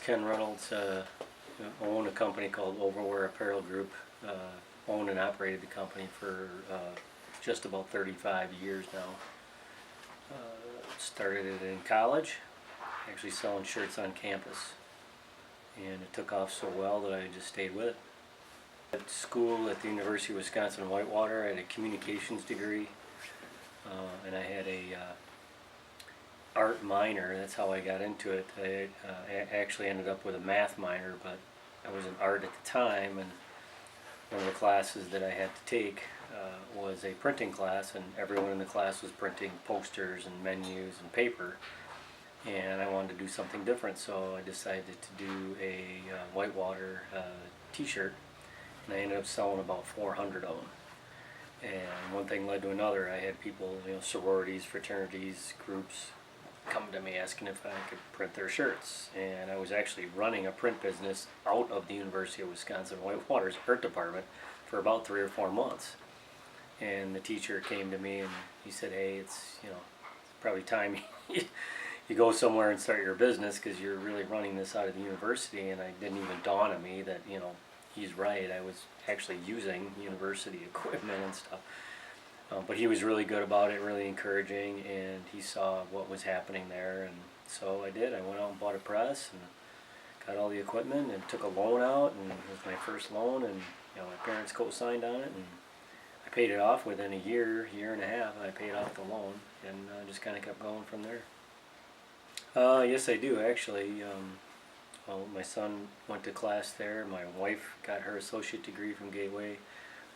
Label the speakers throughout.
Speaker 1: Ken Reynolds owned a company called Overwear Apparel Group. Owned and operated the company for just about 35 years now. Started it in college, actually selling shirts on campus, and it took off so well that I just stayed with it. At school at the University of Wisconsin-Whitewater, I had a communications degree, and I had a art minor. That's how I got into it. I actually ended up with a math minor, but I was in art at the time, and one of the classes that I had to take was a printing class, and everyone in the class was printing posters and menus and paper, and I wanted to do something different, so I decided to do a Whitewater t-shirt, and I ended up selling about 400 of them. And one thing led to another. I had people, sororities, fraternities, groups come to me asking if I could print their shirts, and I was actually running a print business out of the University of Wisconsin-Whitewater's art department for about 3 or 4 months. And the teacher came to me and he said, "Hey, it's probably time you go somewhere and start your business, because you're really running this out of the university." And it didn't even dawn on me that he's right. I was actually using university equipment and stuff. But he was really good about it, really encouraging, and he saw what was happening there, and so I did. I went out and bought a press and got all the equipment and took a loan out, and it was my first loan, and my parents co-signed on it, and I paid it off within a year and a half. I paid off the loan, and just kind of kept going from there. Yes, I do actually. Well, my son went to class there. My wife got her associate degree from Gateway.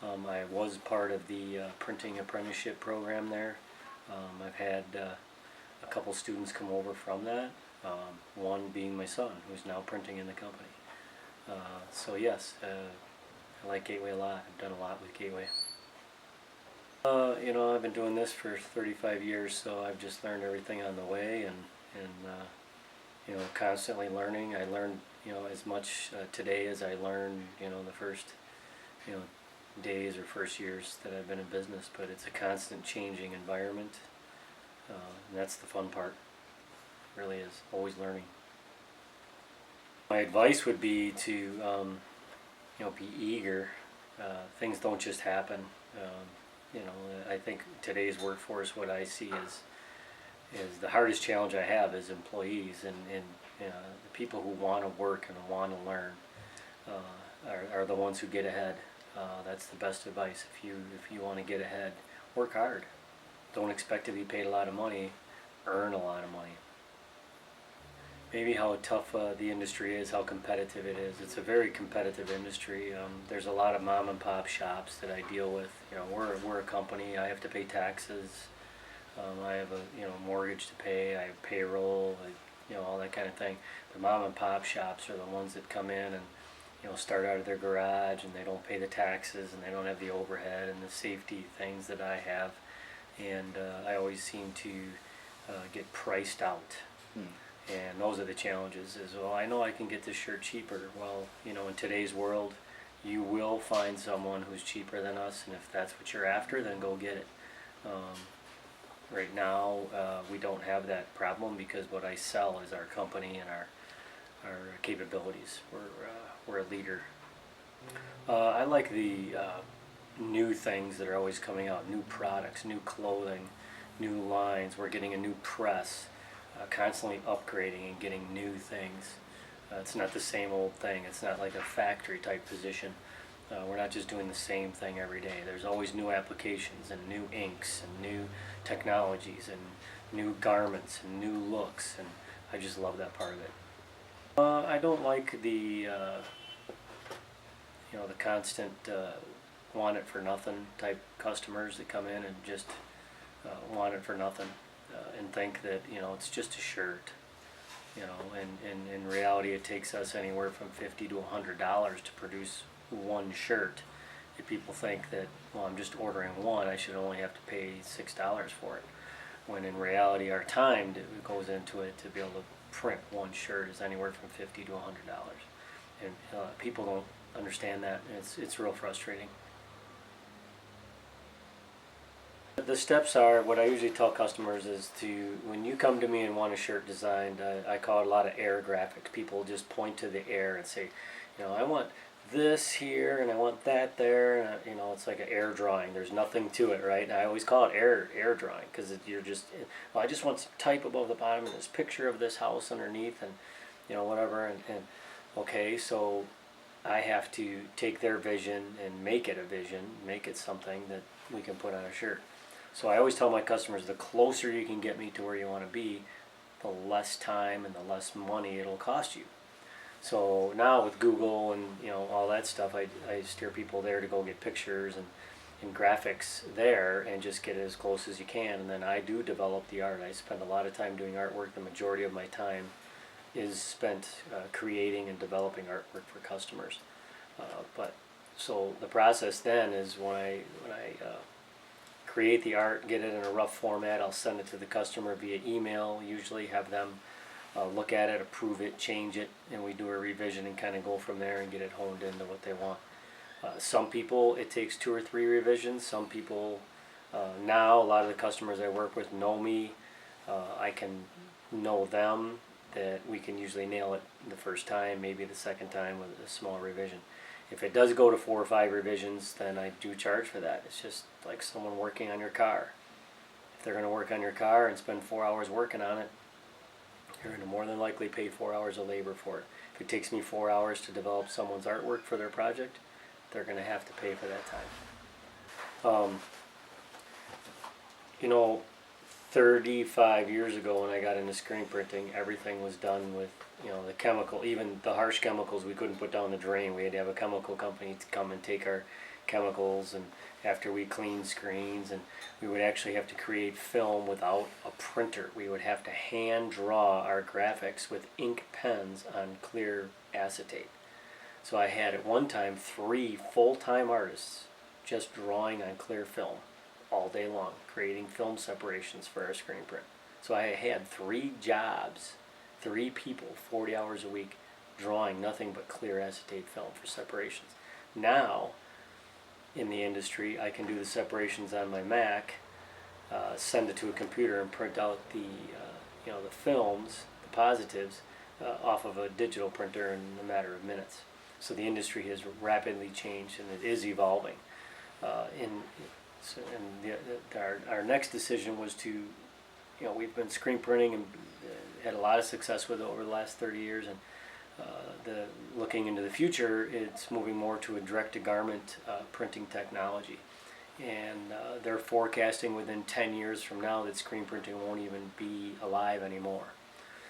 Speaker 1: I was part of the printing apprenticeship program there. I've had a couple students come over from that, one being my son, who's now printing in the company. So yes, I like Gateway a lot. I've done a lot with Gateway. I've been doing this for 35 years, so I've just learned everything on the way, and constantly learning. I learned as much today as I learned the first days or first years that I've been in business, but it's a constant changing environment, and that's the fun part. It really is, always learning. My advice would be to be eager. Things don't just happen. I think today's workforce, what I see is the hardest challenge I have is employees, and the people who want to work and want to learn are the ones who get ahead. That's the best advice. If you want to get ahead, work hard. Don't expect to be paid a lot of money. Earn a lot of money. Maybe how tough the industry is, how competitive it is. It's a very competitive industry. There's a lot of mom and pop shops that I deal with. We're a company. I have to pay taxes. I have a mortgage to pay. I have payroll. All that kind of thing. The mom and pop shops are the ones that come in and start out of their garage, and they don't pay the taxes, and they don't have the overhead and the safety things that I have, and I always seem to get priced out. And those are the challenges. Well, I know I can get this shirt cheaper. Well, in today's world, you will find someone who's cheaper than us, and if that's what you're after, then go get it. Right now, we don't have that problem, because what I sell is our company and our capabilities. We're a leader. I like the new things that are always coming out, new products, new clothing, new lines. We're getting a new press, constantly upgrading and getting new things. It's not the same old thing. It's not like a factory type position. We're not just doing the same thing every day. There's always new applications and new inks and new technologies and new garments and new looks, and I just love that part of it. I don't like the the constant want it for nothing type customers that come in and just want it for nothing, and think that it's just a shirt. And in reality, it takes us anywhere from $50 to $100 to produce one shirt. If people think that, well, I'm just ordering one, I should only have to pay $6 for it, when in reality our time that goes into it to be able to print one shirt is anywhere from $50 to $100, and people don't understand that, and it's real frustrating. The steps are, what I usually tell customers is to, when you come to me and want a shirt designed, I call it a lot of air graphics. People just point to the air and say, I want this here and I want that there, and it's like an air drawing. There's nothing to it, right? And I always call it air drawing, because you're just, I just want some type above the bottom and this picture of this house underneath, and whatever, and okay, so I have to take their vision and make it a vision, make it something that we can put on a shirt. So I always tell my customers, the closer you can get me to where you want to be, the less time and the less money it'll cost you. So now with Google and all that stuff, I steer people there to go get pictures and graphics there and just get it as close as you can. And then I do develop the art. I spend a lot of time doing artwork. The majority of my time is spent creating and developing artwork for customers. But so the process then is when I create the art, get it in a rough format, I'll send it to the customer via email, usually have them look at it, approve it, change it, and we do a revision and kind of go from there and get it honed into what they want. Some people, it takes 2 or 3 revisions. Some people, now a lot of the customers I work with know me. I can know them, that we can usually nail it the first time, maybe the second time with a small revision. If it does go to 4 or 5 revisions, then I do charge for that. It's just like someone working on your car. If they're going to work on your car and spend 4 hours working on it, you're going to more than likely pay 4 hours of labor for it. If it takes me 4 hours to develop someone's artwork for their project, they're going to have to pay for that time. 35 years ago when I got into screen printing, everything was done with the chemical, even the harsh chemicals we couldn't put down the drain. We had to have a chemical company to come and take our chemicals, and after we cleaned screens, and we would actually have to create film without a printer. We would have to hand draw our graphics with ink pens on clear acetate. So I had at one time 3 full-time artists just drawing on clear film all day long, creating film separations for our screen print. So I had 3 jobs, 3 people, 40 hours a week, drawing nothing but clear acetate film for separations. Now, in the industry, I can do the separations on my Mac, send it to a computer, and print out the films, the positives, off of a digital printer in a matter of minutes. So the industry has rapidly changed, and it is evolving. Our next decision was to, we've been screen printing and had a lot of success with it over the last 30 years, and looking into the future, it's moving more to a direct-to-garment printing technology. And they're forecasting within 10 years from now that screen printing won't even be alive anymore.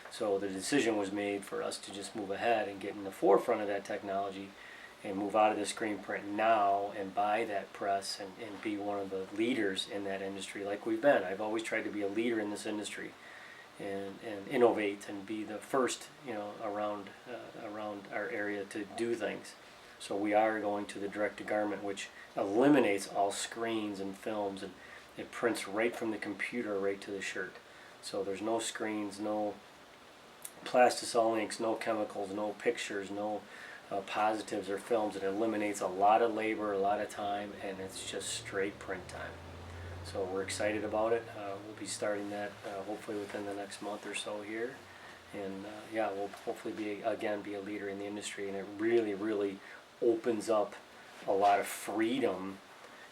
Speaker 1: So the decision was made for us to just move ahead and get in the forefront of that technology and move out of the screen print now and buy that press and be one of the leaders in that industry like we've been. I've always tried to be a leader in this industry and innovate and be the first around our area to do things. So we are going to the direct-to-garment, which eliminates all screens and films, and it prints right from the computer right to the shirt. So there's no screens, no plastisol inks, no chemicals, no pictures, no positives or films. It eliminates a lot of labor, a lot of time, and it's just straight print time. So we're excited about it. We'll be starting that hopefully within the next month or so here. And we'll hopefully be a leader in the industry, and it really, really opens up a lot of freedom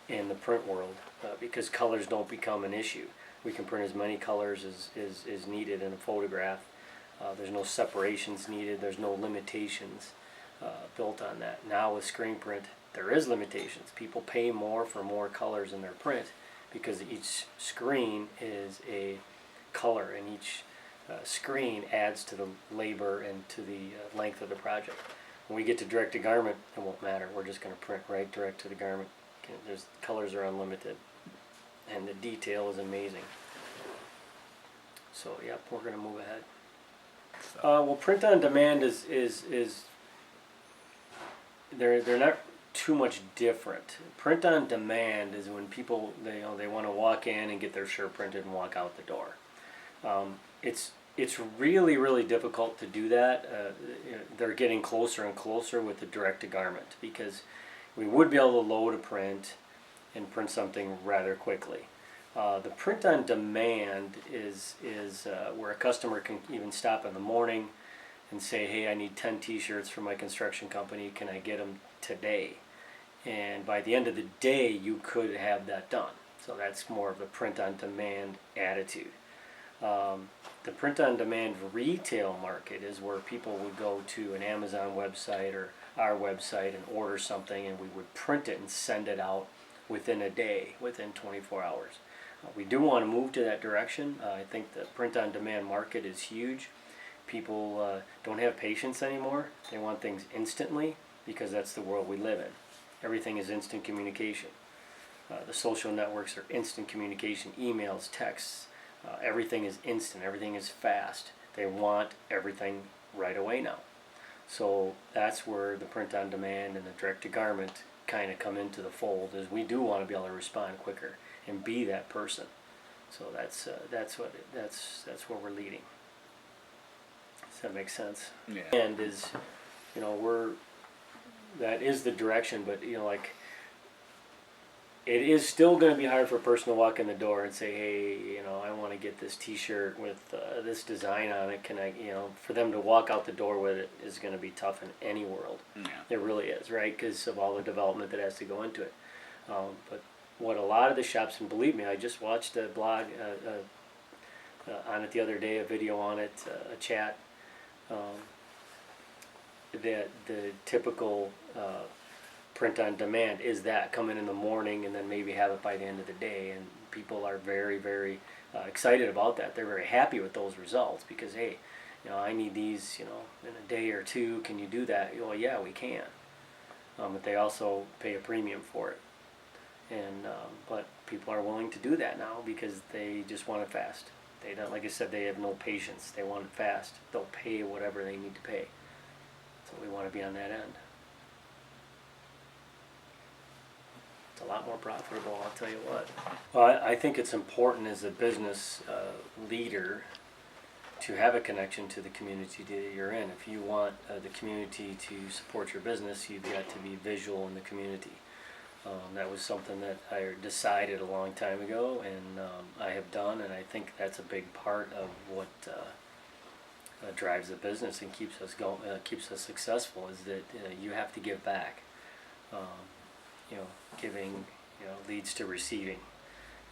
Speaker 1: in the print world because colors don't become an issue. We can print as many colors as needed in a photograph. There's no separations needed. There's no limitations built on that. Now with screen print, there is limitations. People pay more for more colors in their print because each screen is a color, and each screen adds to the labor and to the length of the project. When we get to direct-to-garment, it won't matter. We're just going to print right direct to the garment. Colors are unlimited, and the detail is amazing. So yeah, we're going to move ahead. Well, print on demand is they're not too much different. Print on demand is when people they want to walk in and get their shirt printed and walk out the door. It's really, really difficult to do that. They're getting closer and closer with the direct-to-garment because we would be able to load a print and print something rather quickly. The print on demand is where a customer can even stop in the morning and say, hey, I need 10 t-shirts for my construction company, can I get them today? And by the end of the day, you could have that done. So that's more of the print on demand attitude. The print on demand retail market is where people would go to an Amazon website or our website and order something, and we would print it and send it out within a day, within 24 hours. We do want to move to that direction. I think the print on demand market is huge. People don't have patience anymore. They want things instantly because that's the world we live in. Everything is instant communication. The social networks are instant communication, emails, texts. Everything is instant. Everything is fast. They want everything right away now. So that's where the print on demand and the direct to garment kind of come into the fold, is we do want to be able to respond quicker and be that person. So that's where we're leading. Does that make sense?
Speaker 2: Yeah.
Speaker 1: And is, that is the direction, but like, it is still going to be hard for a person to walk in the door and say, hey, I want to get this t-shirt with this design on it. Can I, for them to walk out the door with it is going to be tough in any world.
Speaker 2: Yeah.
Speaker 1: It really is, right? Because of all the development that has to go into it. But what a lot of the shops, and believe me, I just watched a blog on it the other day, a video on it, a chat. The typical print on demand is that come in the morning and then maybe have it by the end of the day, and people are very, very excited about that. They're very happy with those results because, hey, I need these, in a day or two. Can you do that? Well, yeah, we can. But they also pay a premium for it, and but people are willing to do that now because they just want it fast. They don't, like I said, they have no patience. They want it fast. They'll pay whatever they need to pay. So we want to be on that end. It's a lot more profitable, I'll tell you what. Well, I think it's important as a business leader to have a connection to the community that you're in. If you want the community to support your business, you've got to be visual in the community. That was something that I decided a long time ago, and I have done, and I think that's a big part of what drives the business and keeps us going, keeps us successful. Is that you have to give back. Giving leads to receiving,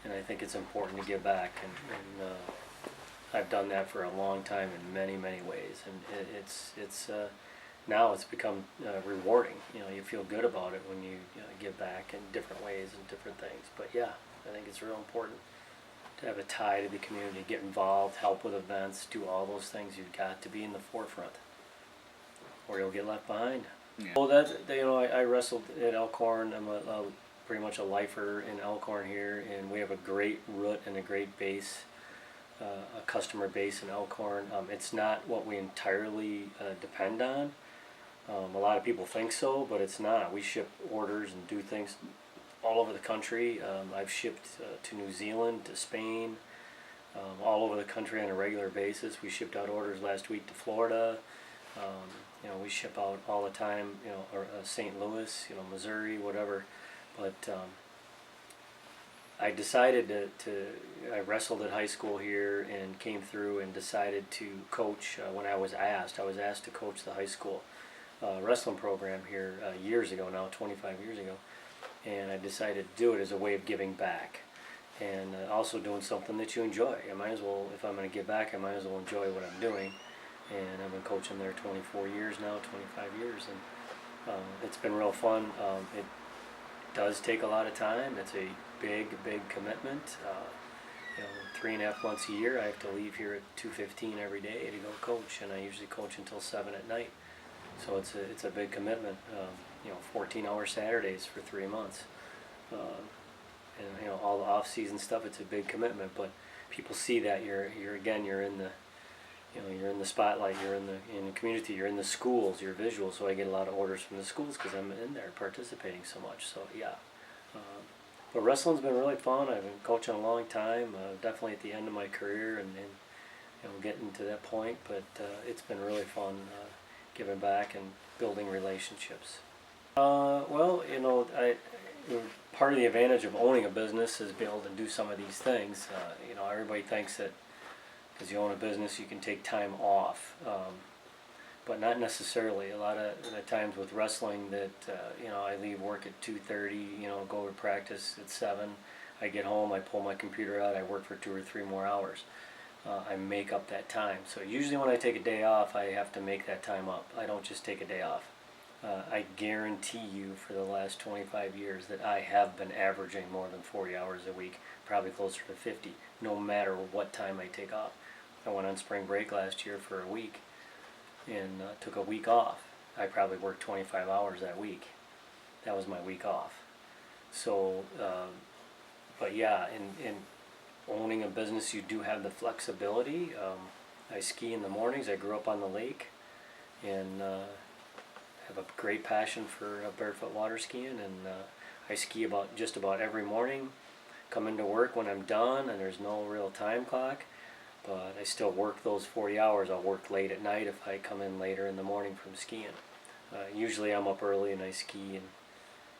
Speaker 1: and I think it's important to give back, and I've done that for a long time in many ways, and it's now it's become rewarding. You feel good about it when you give back in different ways and different things. But yeah, I think it's real important to have a tie to the community, get involved, help with events, do all those things. You've got to be in the forefront, or you'll get left behind.
Speaker 2: Yeah.
Speaker 1: Well, I wrestled at Elkhorn. I'm pretty much a lifer in Elkhorn here, and we have a great root and a great base, a customer base in Elkhorn. It's not what we entirely depend on. A lot of people think so, but it's not. We ship orders and do things all over the country. I've shipped to New Zealand, to Spain, all over the country on a regular basis. We shipped out orders last week to Florida. We ship out all the time, or St. Louis, Missouri, whatever. But I decided I wrestled at high school here and came through and decided to coach when I was asked. I was asked to coach the high school wrestling program here years ago now, 25 years ago. And I decided to do it as a way of giving back. And also doing something that you enjoy. I might as well, if I'm going to give back, I might as well enjoy what I'm doing. And I've been coaching there 24 years now, 25 years, and it's been real fun. It does take a lot of time. It's a big commitment. 3.5 months a year, I have to leave here at 2:15 every day to go coach, and I usually coach until 7 at night. So it's a big commitment. 14-hour Saturdays for 3 months, and all the off-season stuff. It's a big commitment, but people see that you're in the you're in the spotlight, you're in the community, you're in the schools, you're visual. So I get a lot of orders from the schools because I'm in there participating so much. So yeah, but wrestling's been really fun. I've been coaching a long time, definitely at the end of my career, and getting to that point. But it's been really fun giving back and building relationships. part of the advantage of owning a business is be able to do some of these things. You know, everybody thinks that because you own a business you can take time off, but not necessarily. A lot of the times with wrestling that you know, I leave work at 2:30, you know, go to practice at 7. I get home, I pull my computer out, I work for 2 or 3 more hours. I make up that time. So usually when I take a day off, I have to make that time up. I don't just take a day off. I guarantee you for the last 25 years that I have been averaging more than 40 hours a week, probably closer to 50, no matter what time I take off. I went on spring break last year for a week and took a week off. I probably worked 25 hours that week. That was my week off. So, but yeah, in owning a business, you do have the flexibility. I ski in the mornings. I grew up on the lake, and have a great passion for barefoot water skiing. And I ski just about every morning. Come into work when I'm done, and there's no real time clock. But I still work those 40 hours. I'll work late at night if I come in later in the morning from skiing. Usually I'm up early and I ski and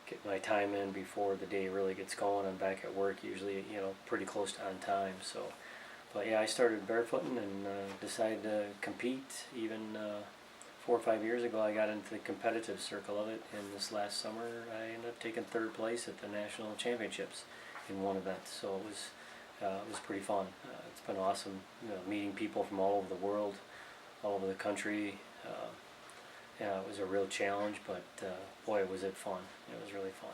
Speaker 1: get my time in before the day really gets going. I'm back at work usually, you know, pretty close to on time. So, but yeah, I started barefooting and decided to compete. Even 4 or 5 years ago, I got into the competitive circle of it. And this last summer, I ended up taking 3rd place at the national championships in one event. So it was pretty fun. It's been awesome, you know, meeting people from all over the world, all over the country. Yeah, it was a real challenge, but boy, was it fun. It was really fun.